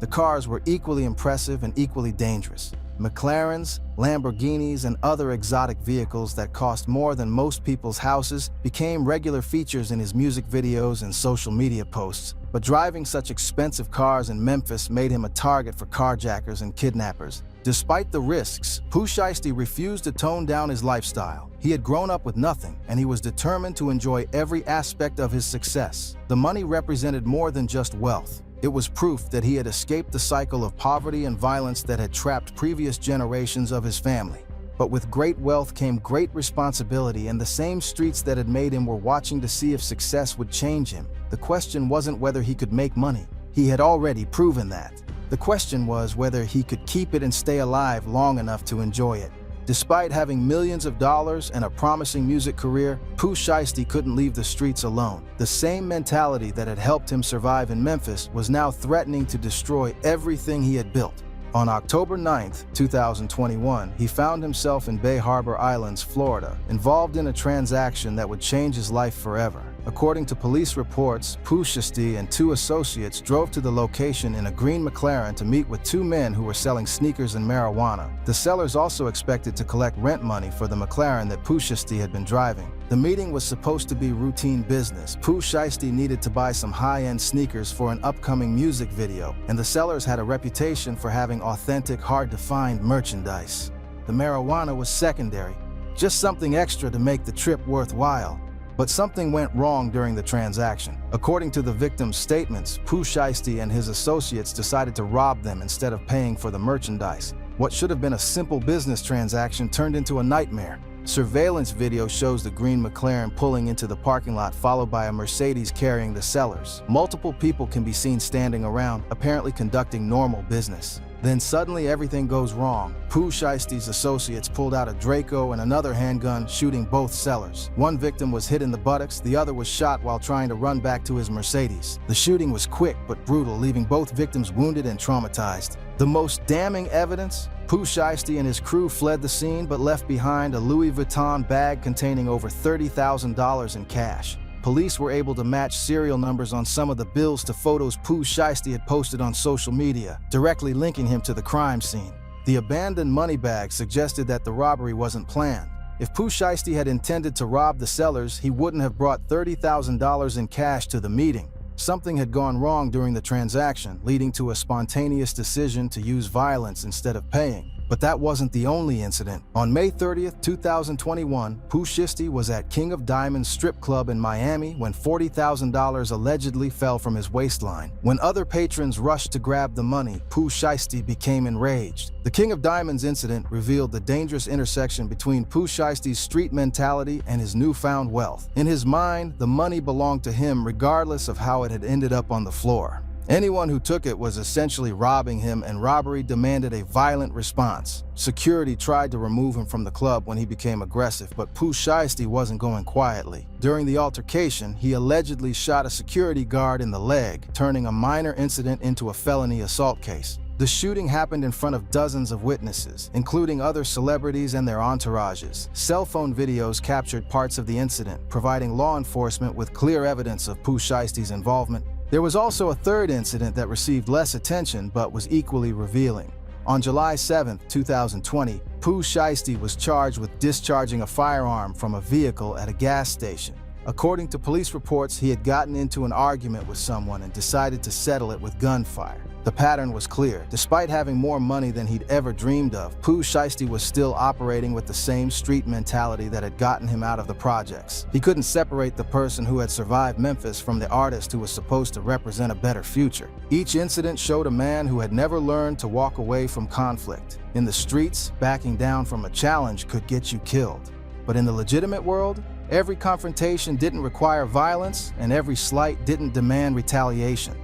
The cars were equally impressive and equally dangerous. McLarens, Lamborghinis, and other exotic vehicles that cost more than most people's houses became regular features in his music videos and social media posts. But driving such expensive cars in Memphis made him a target for carjackers and kidnappers. Despite the risks, Pooh Shiesty refused to tone down his lifestyle. He had grown up with nothing, and he was determined to enjoy every aspect of his success. The money represented more than just wealth. It was proof that he had escaped the cycle of poverty and violence that had trapped previous generations of his family. But with great wealth came great responsibility, and the same streets that had made him were watching to see if success would change him. The question wasn't whether he could make money. He had already proven that. The question was whether he could keep it and stay alive long enough to enjoy it. Despite having millions of dollars and a promising music career, Pooh Shiesty couldn't leave the streets alone. The same mentality that had helped him survive in Memphis was now threatening to destroy everything he had built. On October 9, 2021, he found himself in Bay Harbor Islands, Florida, involved in a transaction that would change his life forever. According to police reports, Shiesty and two associates drove to the location in a green McLaren to meet with two men who were selling sneakers and marijuana. The sellers also expected to collect rent money for the McLaren that Shiesty had been driving. The meeting was supposed to be routine business. Shiesty needed to buy some high-end sneakers for an upcoming music video, and the sellers had a reputation for having authentic, hard-to-find merchandise. The marijuana was secondary, just something extra to make the trip worthwhile. But something went wrong during the transaction. According to the victim's statements, Shiesty and his associates decided to rob them instead of paying for the merchandise. What should have been a simple business transaction turned into a nightmare. Surveillance video shows the green McLaren pulling into the parking lot, followed by a Mercedes carrying the sellers. Multiple people can be seen standing around, apparently conducting normal business. Then suddenly everything goes wrong. Shiesty's associates pulled out a Draco and another handgun, shooting both sellers. One victim was hit in the buttocks, the other was shot while trying to run back to his Mercedes. The shooting was quick but brutal, leaving both victims wounded and traumatized. The most damning evidence? Shiesty and his crew fled the scene but left behind a Louis Vuitton bag containing over $30,000 in cash. Police were able to match serial numbers on some of the bills to photos Shiesty had posted on social media, directly linking him to the crime scene. The abandoned money bag suggested that the robbery wasn't planned. If Shiesty had intended to rob the sellers, he wouldn't have brought $30,000 in cash to the meeting. Something had gone wrong during the transaction, leading to a spontaneous decision to use violence instead of paying. But that wasn't the only incident. On May 30th, 2021, Shiesty was at King of Diamonds strip club in Miami when $40,000 allegedly fell from his waistline. When other patrons rushed to grab the money, Shiesty became enraged. The King of Diamonds incident revealed the dangerous intersection between Shiesty's street mentality and his newfound wealth. In his mind, the money belonged to him regardless of how it had ended up on the floor. Anyone who took it was essentially robbing him, and robbery demanded a violent response. Security tried to remove him from the club when he became aggressive, but Shiesty wasn't going quietly. During the altercation, he allegedly shot a security guard in the leg, turning a minor incident into a felony assault case. The shooting happened in front of dozens of witnesses, including other celebrities and their entourages. Cell phone videos captured parts of the incident, providing law enforcement with clear evidence of Shiesty's involvement. There was also a third incident that received less attention but was equally revealing. On July 7, 2020, Shiesty was charged with discharging a firearm from a vehicle at a gas station. According to police reports, he had gotten into an argument with someone and decided to settle it with gunfire. The pattern was clear. Despite having more money than he'd ever dreamed of, Shiesty was still operating with the same street mentality that had gotten him out of the projects. He couldn't separate the person who had survived Memphis from the artist who was supposed to represent a better future. Each incident showed a man who had never learned to walk away from conflict. In the streets, backing down from a challenge could get you killed. But in the legitimate world, every confrontation didn't require violence, and every slight didn't demand retaliation.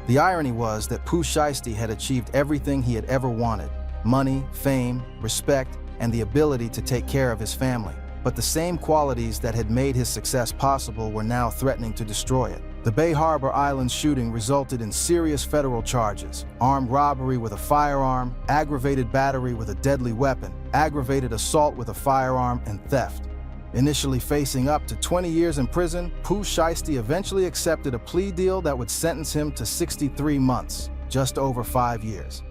The irony was that Shiesty had achieved everything he had ever wanted: money, fame, respect, and the ability to take care of his family. But the same qualities that had made his success possible were now threatening to destroy it. The Bay Harbor Island shooting resulted in serious federal charges: armed robbery with a firearm, aggravated battery with a deadly weapon, aggravated assault with a firearm, and theft. Initially facing up to 20 years in prison, Shiesty eventually accepted a plea deal that would sentence him to 63 months, just over 5 years.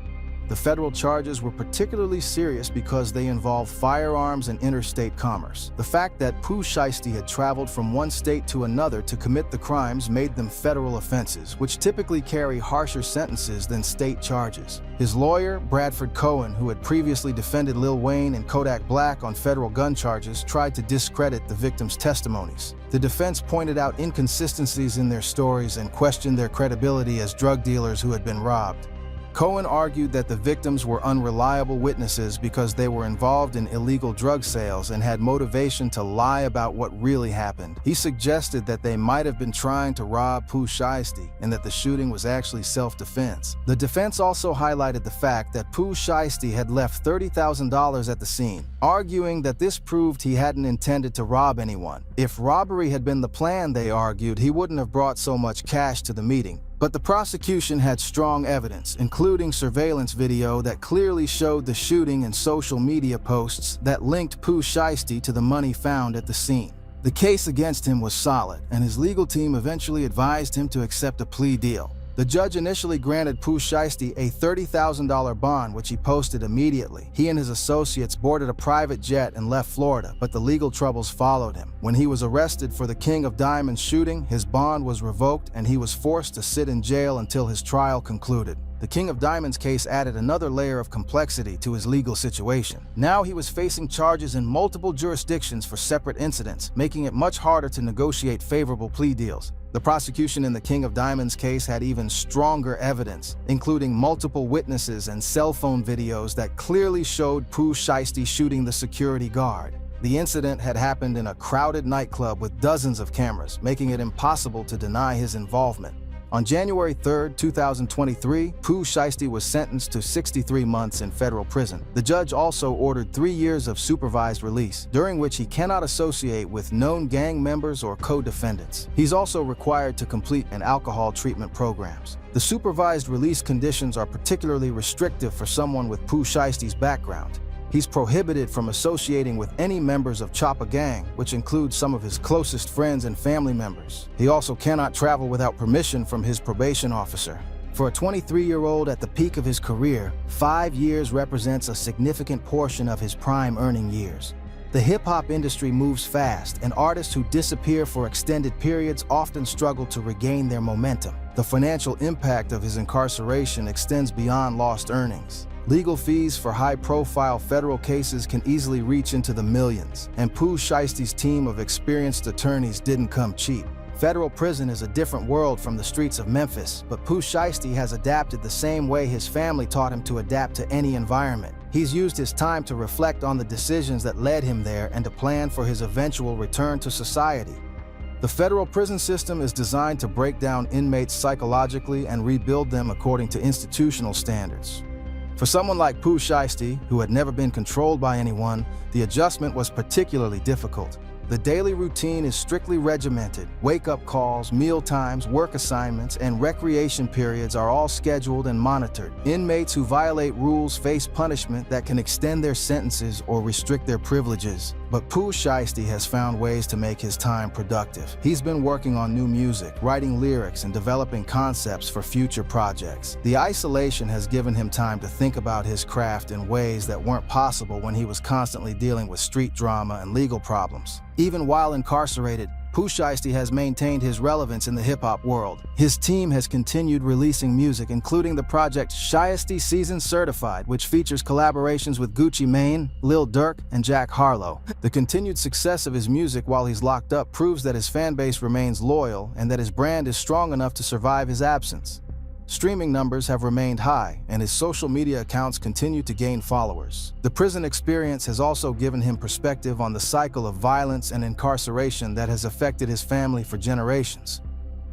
The federal charges were particularly serious because they involved firearms and interstate commerce. The fact that Shiesty had traveled from one state to another to commit the crimes made them federal offenses, which typically carry harsher sentences than state charges. His lawyer, Bradford Cohen, who had previously defended Lil Wayne and Kodak Black on federal gun charges, tried to discredit the victims' testimonies. The defense pointed out inconsistencies in their stories and questioned their credibility as drug dealers who had been robbed. Cohen argued that the victims were unreliable witnesses because they were involved in illegal drug sales and had motivation to lie about what really happened. He suggested that they might have been trying to rob Shiesty and that the shooting was actually self-defense. The defense also highlighted the fact that Shiesty had left $30,000 at the scene, arguing that this proved he hadn't intended to rob anyone. If robbery had been the plan, they argued, he wouldn't have brought so much cash to the meeting. But the prosecution had strong evidence, including surveillance video that clearly showed the shooting and social media posts that linked Shiesty to the money found at the scene. The case against him was solid, and his legal team eventually advised him to accept a plea deal. The judge initially granted Pooh Shiesty a $30,000 bond, which he posted immediately. He and his associates boarded a private jet and left Florida, but the legal troubles followed him. When he was arrested for the King of Diamonds shooting, his bond was revoked and he was forced to sit in jail until his trial concluded. The King of Diamonds case added another layer of complexity to his legal situation. Now he was facing charges in multiple jurisdictions for separate incidents, making it much harder to negotiate favorable plea deals. The prosecution in the King of Diamonds case had even stronger evidence, including multiple witnesses and cell phone videos that clearly showed Pooh Shiesty shooting the security guard. The incident had happened in a crowded nightclub with dozens of cameras, making it impossible to deny his involvement. On January 3, 2023, Pooh Shiesty was sentenced to 63 months in federal prison. The judge also ordered 3 years of supervised release, during which he cannot associate with known gang members or co-defendants. He's also required to complete an alcohol treatment programs. The supervised release conditions are particularly restrictive for someone with Pooh Shiesty's background. He's prohibited from associating with any members of Choppa gang, which includes some of his closest friends and family members. He also cannot travel without permission from his probation officer. For a 23-year-old at the peak of his career, 5 years represents a significant portion of his prime earning years. The hip-hop industry moves fast, and artists who disappear for extended periods often struggle to regain their momentum. The financial impact of his incarceration extends beyond lost earnings. Legal fees for high-profile federal cases can easily reach into the millions, and Pooh Shiesty's team of experienced attorneys didn't come cheap. Federal prison is a different world from the streets of Memphis, but Pooh Shiesty has adapted the same way his family taught him to adapt to any environment. He's used his time to reflect on the decisions that led him there and to plan for his eventual return to society. The federal prison system is designed to break down inmates psychologically and rebuild them according to institutional standards. For someone like Pooh Shiesty, who had never been controlled by anyone, the adjustment was particularly difficult. The daily routine is strictly regimented. Wake-up calls, meal times, work assignments, and recreation periods are all scheduled and monitored. Inmates who violate rules face punishment that can extend their sentences or restrict their privileges. But Pooh Shiesty has found ways to make his time productive. He's been working on new music, writing lyrics, and developing concepts for future projects. The isolation has given him time to think about his craft in ways that weren't possible when he was constantly dealing with street drama and legal problems. Even while incarcerated, Pooh Shiesty has maintained his relevance in the hip-hop world. His team has continued releasing music, including the project Shiesty Season Certified, which features collaborations with Gucci Mane, Lil Durk, and Jack Harlow. The continued success of his music while he's locked up proves that his fan base remains loyal and that his brand is strong enough to survive his absence. Streaming numbers have remained high, and his social media accounts continue to gain followers. The prison experience has also given him perspective on the cycle of violence and incarceration that has affected his family for generations.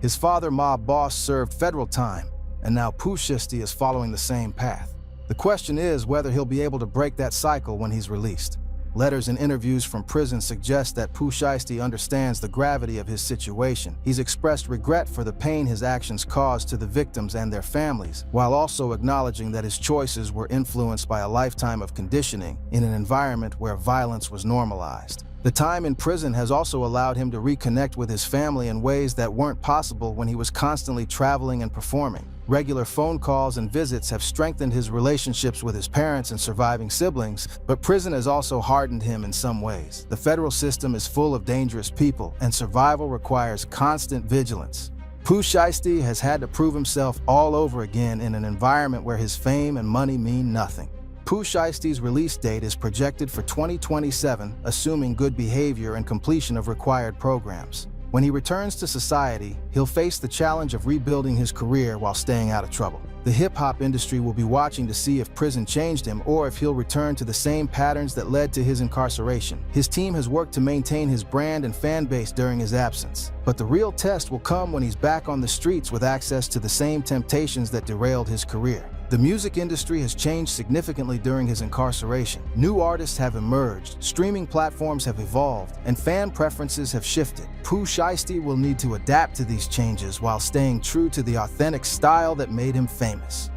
His father, Mob Boss, served federal time, and now Pooh Shiesty is following the same path. The question is whether he'll be able to break that cycle when he's released. Letters and interviews from prison suggest that Pooh Shiesty understands the gravity of his situation. He's expressed regret for the pain his actions caused to the victims and their families, while also acknowledging that his choices were influenced by a lifetime of conditioning in an environment where violence was normalized. The time in prison has also allowed him to reconnect with his family in ways that weren't possible when he was constantly traveling and performing. Regular phone calls and visits have strengthened his relationships with his parents and surviving siblings, but prison has also hardened him in some ways. The federal system is full of dangerous people, and survival requires constant vigilance. Pooh Shiesty has had to prove himself all over again in an environment where his fame and money mean nothing. Pooh Shiesty's release date is projected for 2027, assuming good behavior and completion of required programs. When he returns to society, he'll face the challenge of rebuilding his career while staying out of trouble. The hip-hop industry will be watching to see if prison changed him or if he'll return to the same patterns that led to his incarceration. His team has worked to maintain his brand and fan base during his absence. But the real test will come when he's back on the streets with access to the same temptations that derailed his career. The music industry has changed significantly during his incarceration. New artists have emerged, streaming platforms have evolved, and fan preferences have shifted. Pooh Shiesty will need to adapt to these changes while staying true to the authentic style that made him famous.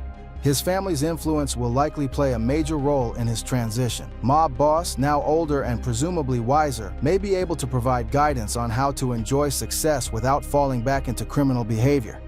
His family's influence will likely play a major role in his transition. Mob Boss, now older and presumably wiser, may be able to provide guidance on how to enjoy success without falling back into criminal behavior.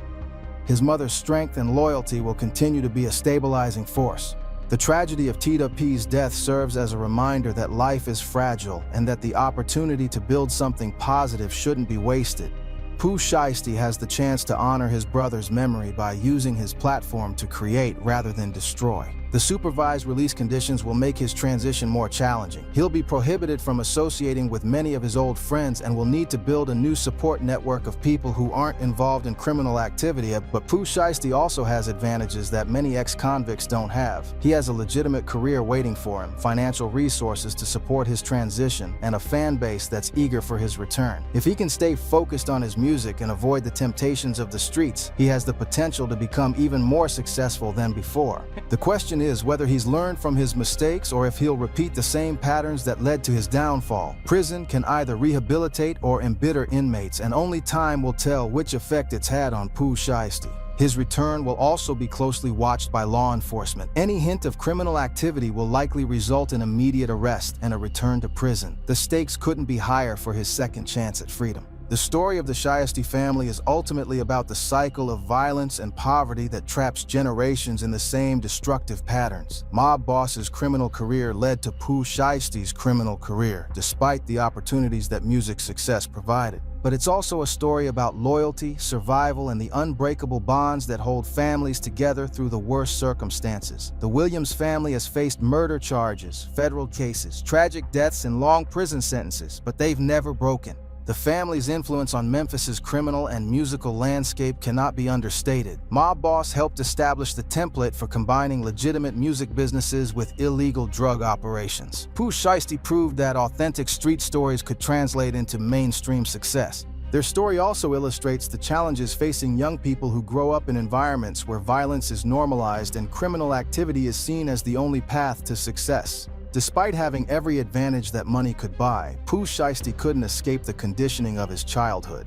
His mother's strength and loyalty will continue to be a stabilizing force. The tragedy of Tah P's death serves as a reminder that life is fragile and that the opportunity to build something positive shouldn't be wasted. Shiesty has the chance to honor his brother's memory by using his platform to create rather than destroy. The supervised release conditions will make his transition more challenging. He'll be prohibited from associating with many of his old friends and will need to build a new support network of people who aren't involved in criminal activity. But Shiesty also has advantages that many ex-convicts don't have. He has a legitimate career waiting for him, financial resources to support his transition, and a fan base that's eager for his return. If he can stay focused on his music and avoid the temptations of the streets, he has the potential to become even more successful than before. The question is whether he's learned from his mistakes or if he'll repeat the same patterns that led to his downfall. Prison can either rehabilitate or embitter inmates, and only time will tell which effect it's had on Shiesty. His return will also be closely watched by law enforcement. Any hint of criminal activity will likely result in immediate arrest and a return to prison. The stakes couldn't be higher for his second chance at freedom. The story of the Shiesty family is ultimately about the cycle of violence and poverty that traps generations in the same destructive patterns. Mob Boss's criminal career led to Shiesty's criminal career, despite the opportunities that music success provided. But it's also a story about loyalty, survival, and the unbreakable bonds that hold families together through the worst circumstances. The Williams family has faced murder charges, federal cases, tragic deaths, and long prison sentences, but they've never broken. The family's influence on Memphis's criminal and musical landscape cannot be understated. Mob Boss helped establish the template for combining legitimate music businesses with illegal drug operations. Shiesty proved that authentic street stories could translate into mainstream success. Their story also illustrates the challenges facing young people who grow up in environments where violence is normalized and criminal activity is seen as the only path to success. Despite having every advantage that money could buy, Shiesty couldn't escape the conditioning of his childhood.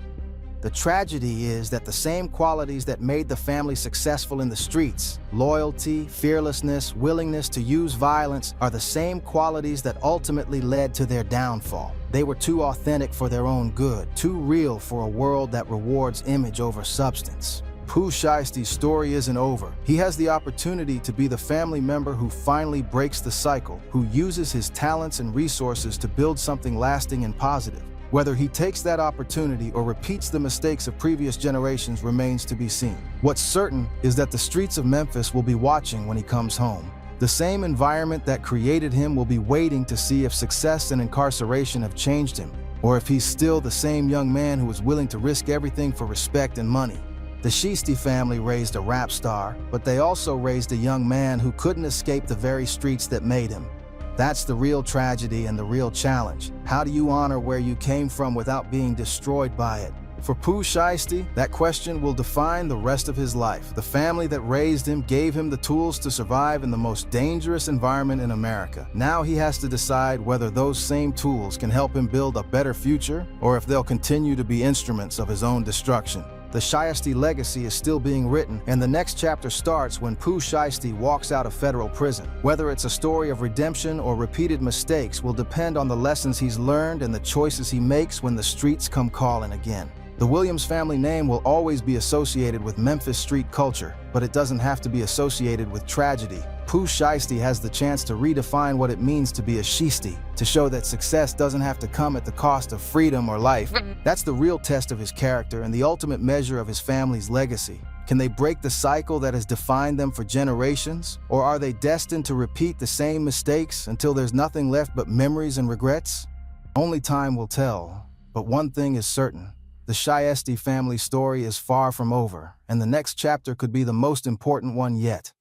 The tragedy is that the same qualities that made the family successful in the streets, loyalty, fearlessness, willingness to use violence, are the same qualities that ultimately led to their downfall. They were too authentic for their own good, too real for a world that rewards image over substance. Shiesty's story isn't over. He has the opportunity to be the family member who finally breaks the cycle, who uses his talents and resources to build something lasting and positive. Whether he takes that opportunity or repeats the mistakes of previous generations remains to be seen. What's certain is that the streets of Memphis will be watching when he comes home. The same environment that created him will be waiting to see if success and incarceration have changed him, or if he's still the same young man who is willing to risk everything for respect and money. The Shiesty family raised a rap star, but they also raised a young man who couldn't escape the very streets that made him. That's the real tragedy and the real challenge. How do you honor where you came from without being destroyed by it? For Shiesty, that question will define the rest of his life. The family that raised him gave him the tools to survive in the most dangerous environment in America. Now he has to decide whether those same tools can help him build a better future, or if they'll continue to be instruments of his own destruction. The Shiesty legacy is still being written, and the next chapter starts when Shiesty walks out of federal prison. Whether it's a story of redemption or repeated mistakes will depend on the lessons he's learned and the choices he makes when the streets come calling again. The Williams family name will always be associated with Memphis street culture, but it doesn't have to be associated with tragedy. Shiesty has the chance to redefine what it means to be a Shiesty, to show that success doesn't have to come at the cost of freedom or life. That's the real test of his character and the ultimate measure of his family's legacy. Can they break the cycle that has defined them for generations? Or are they destined to repeat the same mistakes until there's nothing left but memories and regrets? Only time will tell, but one thing is certain. The Shiesty family story is far from over, and the next chapter could be the most important one yet.